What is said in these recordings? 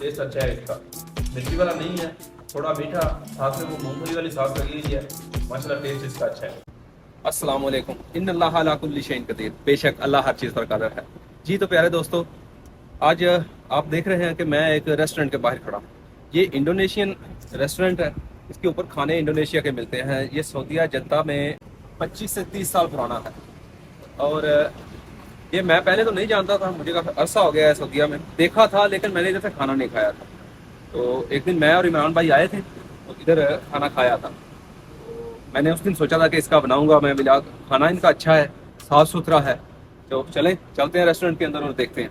Test अच्छा है इसका, मिर्ची वाला नहीं है, थोड़ा मीठा, साथ में वो मूंगफली वाली सॉस लगी हुई है। माशाल्लाह टेस्ट इसका अच्छा है। अस्सलाम वालेकुम, इन्नल्लाह अला कुल्ली शैइन कदीर, बेशक अल्लाह हर चीज़ पर कादिर है। जी तो प्यारे दोस्तों, आज आप देख रहे हैं कि मैं एक रेस्टोरेंट के बाहर खड़ा हूँ। ये इंडोनेशियन रेस्टोरेंट है, इसके ऊपर खाने इंडोनेशिया के मिलते हैं। ये सऊदीया जद्दा में 25 से 30 साल पुराना है। और ये मैं पहले तो नहीं जानता था, मुझे काफ़ी अरसा हो गया है सऊदीया में, देखा था लेकिन मैंने इधर से खाना नहीं खाया था। तो एक दिन मैं और इमरान भाई आए थे तो इधर खाना खाया था। तो मैंने उस दिन सोचा था कि इसका बनाऊंगा मैं व्लॉग। खाना इनका अच्छा है, साफ़ सुथरा है। तो चलते हैं रेस्टोरेंट के अंदर और देखते हैं।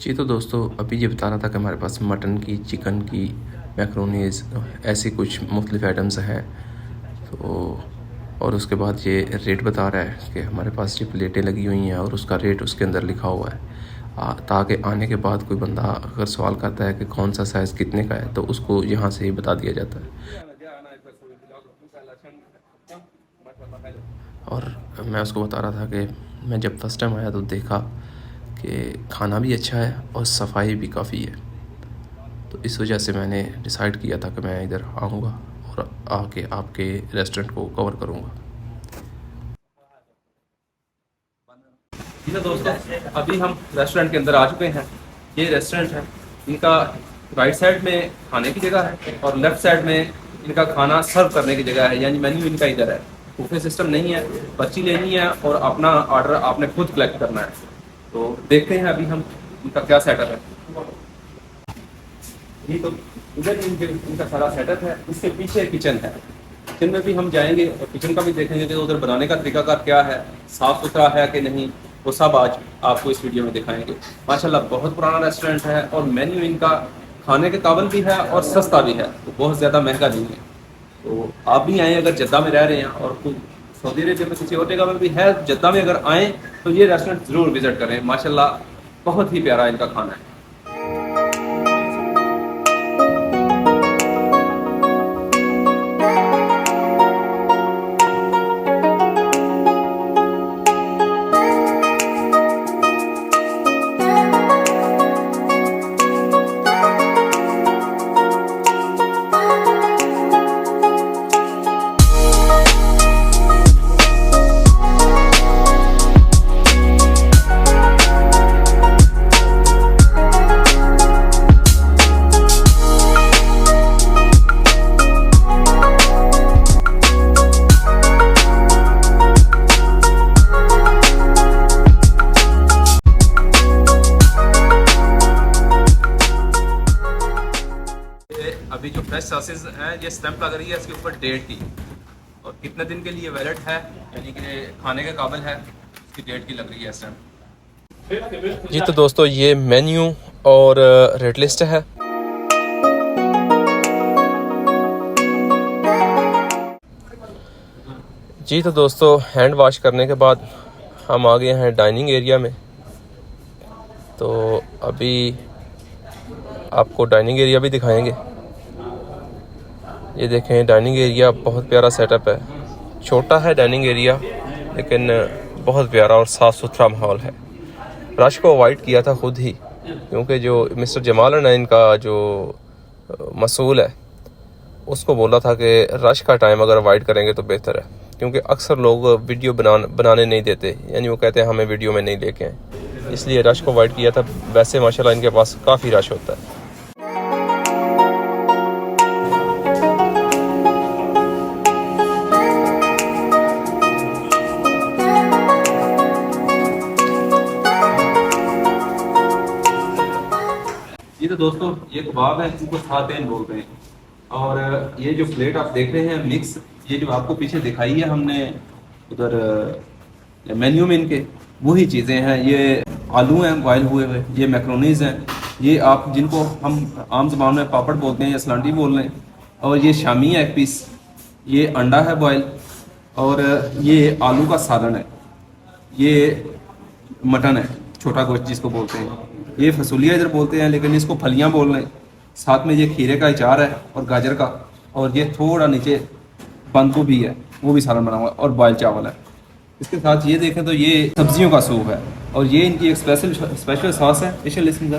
जी तो दोस्तों, अभी ये बता रहा था कि हमारे पास मटन की, चिकन की, मैक्रोनीज़, ऐसी कुछ मुख्तलिफ आइटम्स हैं। तो और उसके बाद ये रेट बता रहा है कि हमारे पास ये प्लेटें लगी हुई हैं और उसका रेट उसके अंदर लिखा हुआ है, ताकि आने के बाद कोई बंदा अगर सवाल करता है कि कौन सा साइज़ कितने का है तो उसको यहाँ से ही बता दिया जाता है। और मैं उसको बता रहा था कि मैं जब फर्स्ट टाइम आया तो देखा कि खाना भी अच्छा है और सफाई भी काफ़ी है। तो इस वजह से मैंने डिसाइड किया था कि मैं इधर आऊँगा और आके आपके रेस्टोरेंट को कवर करूँगा। जी तो दोस्तों, अभी हम रेस्टोरेंट के अंदर आ चुके हैं। ये रेस्टोरेंट है, इनका राइट साइड में खाने की जगह है और लेफ्ट साइड में इनका खाना सर्व करने की जगह है। यानी मेन्यू इनका इधर है, बुफे सिस्टम नहीं है, पर्ची लेनी है और अपना ऑर्डर आपने खुद कलेक्ट करना है। तो देखते हैं अभी हम इनका क्या सेटअप है। जी तो इधर इनका सारा सेटअप है, इसके पीछे किचन है। किचन में भी हम जाएंगे और किचन का भी देखेंगे कि उधर बनाने का तरीका क्या है, साफ़ सुथरा है कि नहीं, वो सब आज आपको इस वीडियो में दिखाएंगे। माशाल्लाह बहुत पुराना रेस्टोरेंट है और मेन्यू इनका खाने के काबिल भी है और सस्ता भी है, तो बहुत ज़्यादा महंगा नहीं है। तो आप भी आएँ, अगर जद्दा में रह रहे हैं और कुछ सऊदी अरेबिया में किसी और जगह में भी है, जद्दा में अगर आएँ तो ये रेस्टोरेंट ज़रूर विज़िट करें। माशाल्लाह बहुत ही प्यारा इनका खाना है। अभी जो फ्रेश सॉसेज हैं, ये स्टैंप लग रही है इसके ऊपर डेट की, और कितने दिन के लिए वैलिड है, यानी कि खाने के काबिल है, इसकी डेट की लग रही है स्टैंप। जी तो दोस्तों, ये मेन्यू और रेट लिस्ट है। जी तो दोस्तों, हैंड वॉश करने के बाद हम आ गए हैं डाइनिंग एरिया में। तो अभी आपको डाइनिंग एरिया भी दिखाएंगे। ये देखें, डाइनिंग एरिया बहुत प्यारा सेटअप है। छोटा है डाइनिंग एरिया, लेकिन बहुत प्यारा और साफ़ सुथरा माहौल है। रश को अवॉइड किया था खुद ही, क्योंकि जो मिस्टर जमाल है, इनका जो मसूल है, उसको बोला था कि रश का टाइम अगर अवॉइड करेंगे तो बेहतर है, क्योंकि अक्सर लोग वीडियो बनाने नहीं देते, यानी वो कहते हैं हमें वीडियो में नहीं लेके आए, इसलिए रश को अवॉइड किया था। वैसे माशाल्लाह इनके पास काफ़ी रश होता है। ये तो दोस्तों, ये कबाब है, इनको सातेन बोलते हैं। और ये जो प्लेट आप देख रहे हैं मिक्स, ये जो आपको पीछे दिखाई है हमने उधर मेन्यू में इनके वही चीज़ें हैं। ये आलू हैं बॉयल हुए हुए, ये मैक्रोनीज हैं, ये आप जिनको हम आम ज़बान में पापड़ बोलते हैं या सलांटी बोल रहे हैं, और ये शामी है एक पीस, ये अंडा है बॉयल, और ये आलू का सालन है, ये मटन है छोटा गोश्त जिसको बोलते हैं, ये फसूलिया इधर बोलते हैं लेकिन इसको फलियां बोल रहे हैं। साथ में ये खीरे का अचार है और गाजर का, और ये थोड़ा नीचे बंद गोभी है, वो भी सालन बना हुआ है, और बॉयल चावल है। इसके साथ ये देखें तो ये सब्जियों का सूप है, और ये इनकी एक स्पेशल सॉस है। इशल इसमें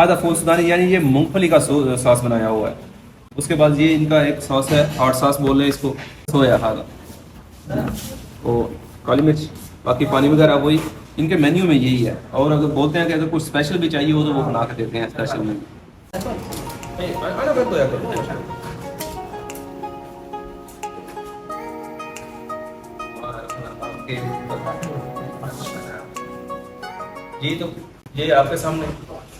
आधा फूल सुदानी, यानी ये मूंगफली का सॉस बनाया हुआ है। उसके बाद ये इनका एक सॉस है, हॉट सॉस बोल रहे हैं इसको, सोया खादा और काली मिर्च, बाकी पानी वगैरह वही इनके मेन्यू में यही है। और अगर बोलते हैं कि अगर कुछ स्पेशल भी चाहिए हो तो वो बना के देते हैं स्पेशल में। ये आपके सामने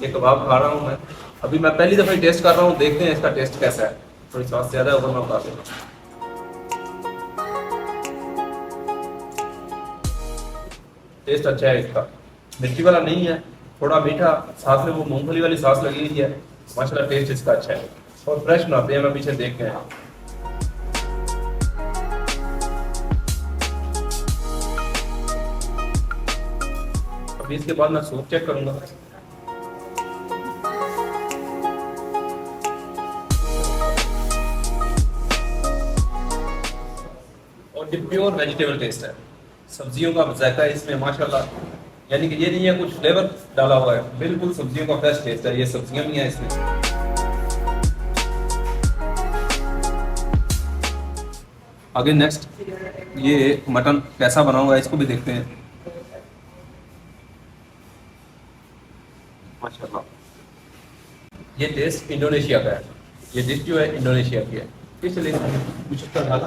ये कबाब खा रहा हूँ मैं, अभी मैं पहली दफ़ा टेस्ट कर रहा हूँ, देखते हैं इसका टेस्ट कैसा है। थोड़ी सॉस ज़्यादा है, मैं बता दूँ। टेस्ट अच्छा है इसका, मिर्ची वाला नहीं है, थोड़ा मीठा, साथ में वो मूंगफली वाली सॉस लगी हुई है। माशाल्लाह टेस्ट इसका अच्छा है और फ्रेश बनाते हैं, मैं पीछे देख के आया। अभी इसके बाद मैं सूप चेक करूंगा। और ये प्योर वेजिटेबल टेस्ट है, सब्जियों का जायका इसमें माशाल्लाह, यानी कि ये नहीं है कुछ फ्लेवर डाला हुआ है, बिल्कुल सब्जियों का फ्रेश टेस्ट है। ये सब्जियां भी हैं इसमें। आगे नेक्स्ट ये मटन कैसा बना हुआ है इसको भी देखते हैं। माशाल्लाह ये टेस्ट इंडोनेशिया का है, ये डिश जो है इंडोनेशिया की है। इसलिए मुशक्कल डाला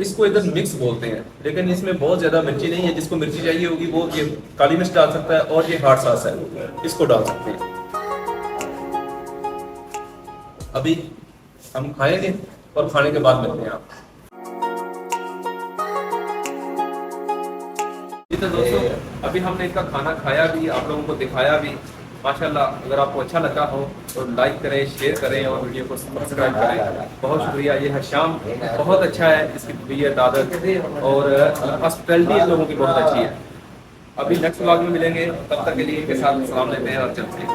इसको इधर मिक्स बोलते हैं, लेकिन इसमें बहुत ज्यादा मिर्ची नहीं है। जिसको मिर्ची चाहिए होगी वो ये काली मिर्च डाल सकता है, और ये हॉट सॉस है इसको डाल सकते हैं। अभी हम खाएंगे और खाने के बाद मिलते हैं आप। तो दोस्तों अभी हमने इनका खाना खाया भी, आप लोगों को दिखाया भी। माशाल्लाह अगर आपको अच्छा लगा हो तो लाइक करें, शेयर करें और वीडियो को सब्सक्राइब करें। बहुत शुक्रिया। ये हशाम बहुत अच्छा है, इसकी तबीयत आदत और हॉस्पिटैलिटी इन लोगों की बहुत अच्छी है। अभी नेक्स्ट व्लॉग में मिलेंगे, तब तक के लिए इनके साथ सलाम लेते हैं और चलते हैं।